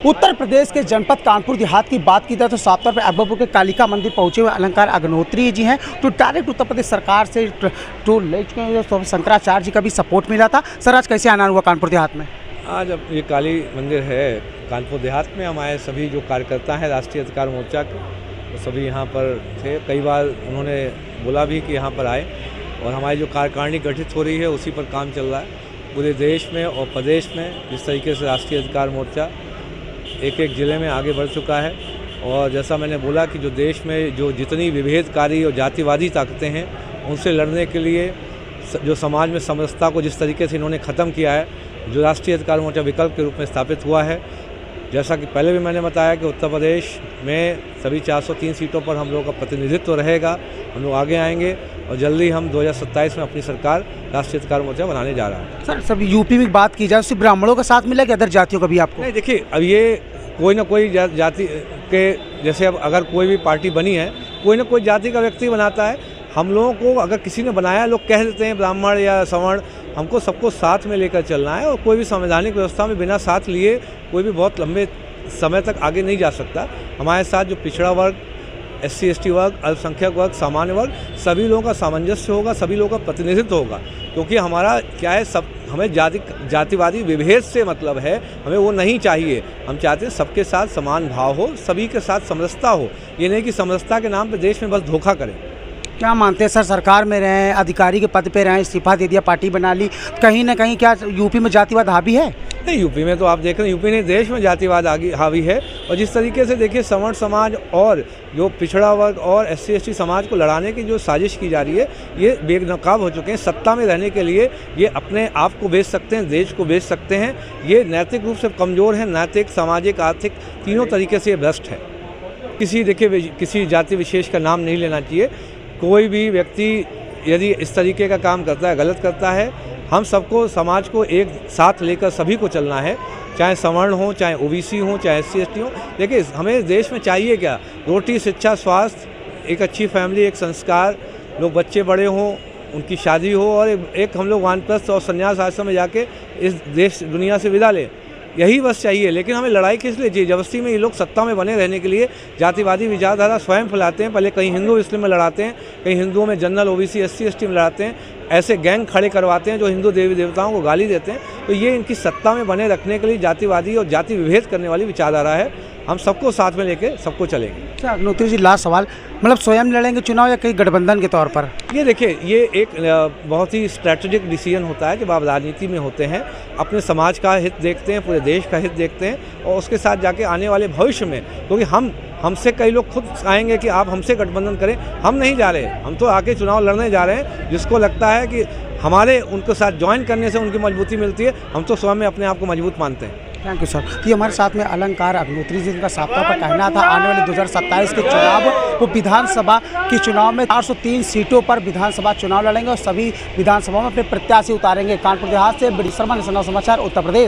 उत्तर प्रदेश के जनपद कानपुर देहात की बात की जाए तो साफ तौर पर अकबरपुर के कालिका मंदिर पहुंचे हुए अलंकार अग्निहोत्री जी हैं तो डायरेक्ट उत्तर प्रदेश सरकार से टोल ले चुके हैं। तो शंकराचार्य जी का भी सपोर्ट मिला था। सर आज कैसे आना हुआ कानपुर देहात में? आज अब ये काली मंदिर है कानपुर देहात में, हमारे सभी जो कार्यकर्ता हैं राष्ट्रीय अधिकार मोर्चा के वो सभी यहाँ पर थे। कई बार उन्होंने बोला भी कि यहाँ पर आए और हमारी जो कार्यकारिणी गठित हो रही है उसी पर काम चल रहा है पूरे देश में और प्रदेश में। जिस तरीके से राष्ट्रीय अधिकार मोर्चा एक एक ज़िले में आगे बढ़ चुका है और जैसा मैंने बोला कि जो देश में जो जितनी विभेदकारी और जातिवादी ताकतें हैं उनसे लड़ने के लिए जो समाज में समरसता को जिस तरीके से इन्होंने ख़त्म किया है, जो राष्ट्रीय अधिकार मोर्चा विकल्प के रूप में स्थापित हुआ है। जैसा कि पहले भी मैंने बताया कि उत्तर प्रदेश में सभी 403 सीटों पर हम लोगों का प्रतिनिधित्व रहेगा। हम लोग आगे आएंगे और जल्दी हम 2027 में अपनी सरकार राष्ट्रीय अधिकार मोर्चा बनाने जा रहा है। सर सभी यूपी में बात की जाए सिर्फ ब्राह्मणों का साथ मिला कि अदर जातियों का भी आपको? नहीं, देखिए अब ये कोई ना कोई जाति के जैसे अब अगर कोई भी पार्टी बनी है कोई ना कोई जाति का व्यक्ति बनाता है। हम लोगों को अगर किसी ने बनाया, लोग कह देते हैं ब्राह्मण या सवर्ण, हमको सबको साथ में लेकर चलना है और कोई भी संवैधानिक व्यवस्था में बिना साथ लिए कोई भी बहुत लंबे समय तक आगे नहीं जा सकता। हमारे साथ जो पिछड़ा वर्ग, SC ST वर्ग, अल्पसंख्यक वर्ग, सामान्य वर्ग, सभी लोगों का सामंजस्य होगा, सभी लोगों का प्रतिनिधित्व होगा। क्योंकि हमारा क्या है, सब हमें जातिवादी विभेद से मतलब है, हमें वो नहीं चाहिए। हम चाहते हैं सबके साथ समान भाव हो, सभी के साथ समरसता हो। ये नहीं कि समरसता के नाम पर देश में बस धोखा करें। क्या मानते हैं सर, सरकार में रहें, अधिकारी के पद पे रहें, इस्तीफा दे दिया, पार्टी बना ली, कहीं ना कहीं क्या यूपी में जातिवाद हावी है? नहीं, यूपी में तो आप देख रहे हैं, यूपी ने देश में जातिवाद हावी है। और जिस तरीके से देखिए सवर्ण समाज और जो पिछड़ा वर्ग और SC ST समाज को लड़ाने की जो साजिश की जा रही है, ये बेनकाब हो चुके हैं। सत्ता में रहने के लिए ये अपने आप को बेच सकते हैं, देश को बेच सकते हैं। ये नैतिक रूप से कमज़ोर हैं, नैतिक, सामाजिक, आर्थिक तीनों तरीके से ये भ्रष्ट है। किसी जाति विशेष का नाम नहीं लेना चाहिए। कोई भी व्यक्ति यदि इस तरीके का काम करता है, गलत करता है, हम सबको, समाज को एक साथ लेकर सभी को चलना है, चाहे सवर्ण हो, चाहे OBC हो, चाहे SC ST हो। देखिए हमें देश में चाहिए क्या? रोटी, शिक्षा, स्वास्थ्य, एक अच्छी फैमिली, एक संस्कार, लोग बच्चे बड़े हों, उनकी शादी हो और एक हम लोग वानप्रस्थ और संन्यास आश्रम में जाके इस देश दुनिया से विदा लें। यही बस चाहिए। लेकिन हमें लड़ाई किस लिए चाहिए? जबरदस्ती में ये लोग सत्ता में बने रहने के लिए जातिवादी विचारधारा स्वयं फैलाते हैं। पहले कहीं हिंदू मुस्लिम में लड़ाते हैं, कहीं हिंदुओं में जनरल OBC SC ST में लड़ाते हैं, ऐसे गैंग खड़े करवाते हैं जो हिंदू देवी देवताओं को गाली देते हैं। तो ये इनकी सत्ता में बने रखने के लिए जातिवादी और जाति विभेद करने वाली विचारधारा है। हम सबको साथ में लेके सबको चलेंगे। अच्छा अग्निहोत्री जी, लास्ट सवाल, मतलब स्वयं लड़ेंगे चुनाव या कहीं गठबंधन के तौर पर? ये देखिए, ये एक बहुत ही स्ट्रैटेजिक डिसीजन होता है जब आप राजनीति में होते हैं। अपने समाज का हित देखते हैं, पूरे देश का हित देखते हैं और उसके साथ जाके आने वाले भविष्य में, क्योंकि हमसे कई लोग खुद आएंगे कि आप हमसे गठबंधन करें। हम नहीं जा रहे, हम तो आके चुनाव लड़ने जा रहे हैं। जिसको लगता है कि हमारे उनके साथ ज्वाइन करने से उनकी मजबूती मिलती है, हम तो स्वयं में अपने आप को मजबूत मानते हैं। Thank you sir. तो हमारे साथ में अलंकार अग्निहोत्री जी का साफ तौर पर कहना था आने वाले 2027 के चुनाव, वो विधानसभा के चुनाव में 403 सीटों पर विधानसभा चुनाव लड़ेंगे और सभी विधानसभा में अपने प्रत्याशी उतारेंगे। कानपुर देहात से बड़ी शर्मा, नेशनल समाचार, उत्तर प्रदेश।